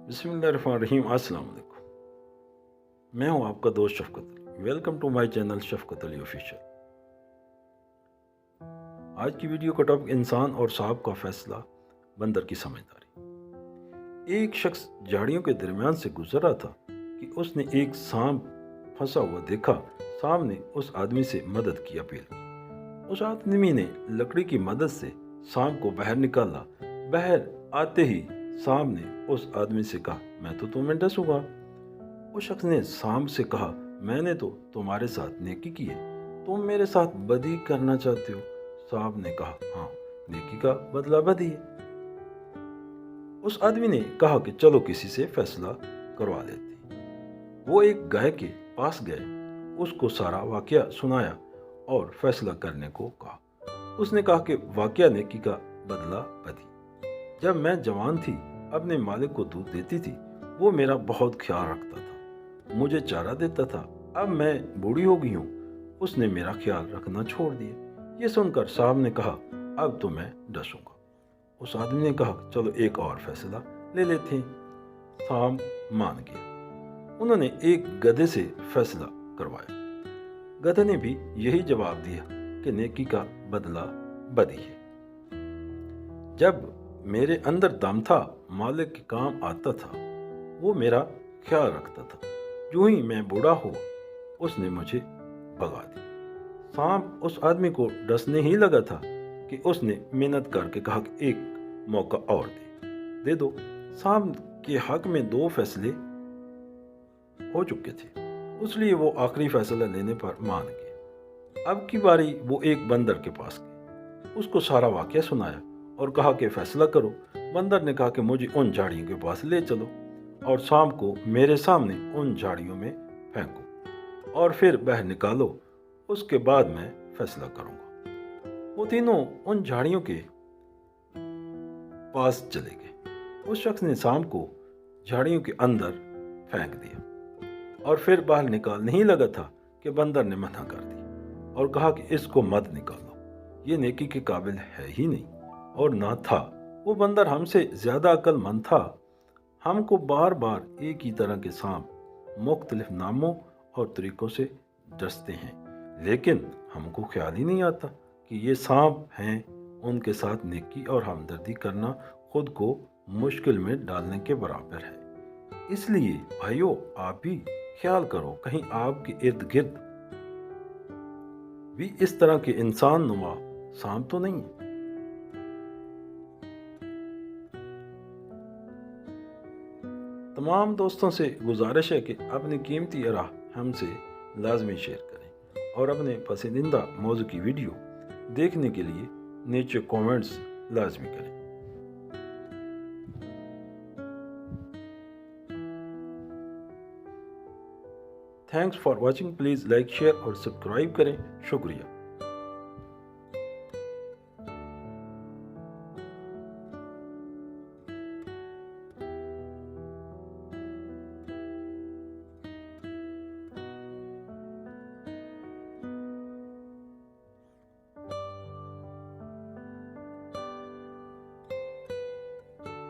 बिस्मिल्लाहिर्रहमानिर्रहीम। अस्सलाम वालेकुम। मैं हूं आपका दोस्त Shafqat Ali. Welcome to my channel Shafqat Ali official. आज की वीडियो का टॉपिक इंसान और सांप का फैसला, बंदर की समझदारी। एक शख्स झाड़ियों के दरमियान से गुजर रहा था कि उसने एक सांप फंसा हुआ देखा। सांप ने उस आदमी से मदद की अपील की। उस आदमी ने लकड़ी की मदद से सांप को बाहर निकाला। बाहर आते ही सांप ने उस आदमी से कहा, मैं तो तुम्हें डसूंगा। उस शख्स ने सांप से कहा, मैंने तो तुम्हारे साथ नेकी की है, तुम मेरे साथ बदी करना चाहते हो। सांप ने कहा, हाँ, नेकी का बदला बदी है। उस आदमी ने कहा कि चलो किसी से फैसला करवा लेते हैं। वो एक गाय के पास गए, उसको सारा वाकया सुनाया और फैसला करने को कहा। उसने कहा कि वाकया नेकी का बदला बदी। जब मैं जवान थी, अपने मालिक को दूध देती थी। वो मेरा बहुत ख्याल रखता था, मुझे चारा देता था। अब मैं बूढ़ी हो गई हूँ, उसने मेरा ख्याल रखना छोड़ दिया। ये सुनकर साहब ने कहा, अब तो मैं डसूंगा। उस आदमी ने कहा, चलो एक और फैसला ले लेते हैं। साहब मान गया। उन्होंने एक गधे से फैसला करवाया। गधे ने भी यही जवाब दिया कि नेकी का बदला बदी है। जब मेरे अंदर दम था, मालिक के काम आता था, वो मेरा ख्याल रखता था। यूं ही मैं बूढ़ा हुआ, उसने मुझे भगा दिया। सांप उस आदमी को डसने ही लगा था कि उसने मिन्नत करके कहा कि एक मौका और दे दो। सांप के हक में 2 फैसले हो चुके थे, इसलिए वो आखिरी फैसला लेने पर मान गया। अब की बारी वो एक बंदर के पास गए, उसको सारा वाकया सुनाया और कहा कि फैसला करो। बंदर ने कहा कि मुझे उन झाड़ियों के पास ले चलो और सांप को मेरे सामने उन झाड़ियों में फेंको और फिर बाहर निकालो, उसके बाद मैं फैसला करूंगा। वो तीनों उन झाड़ियों के पास चले गए। उस शख्स ने सांप को झाड़ियों के अंदर फेंक दिया और फिर बाहर निकालने ही लगा था कि बंदर ने मना कर दी और कहा कि इसको मत निकालो, ये नेकी के काबिल है ही नहीं। और ना था। वो बंदर हमसे ज्यादा अक्लमंद था। हमको बार बार एक ही तरह के सांप मुख्तलिफ नामों और तरीकों से डसते हैं, लेकिन हमको ख्याल ही नहीं आता कि ये सांप हैं। उनके साथ नेकी और हमदर्दी करना खुद को मुश्किल में डालने के बराबर है। इसलिए भाइयों, आप भी ख्याल करो, कहीं आपके इर्द गिर्द भी इस तरह के इंसान नुमा सांप तो नहीं है। तमाम दोस्तों से गुजारिश है कि अपनी कीमती आराह हमसे लाजमी शेयर करें और अपने पसंदीदा मौजू की वीडियो देखने के लिए नीचे कमेंट्स लाजमी करें। Thanks for watching. Please like, share और सब्सक्राइब करें। शुक्रिया।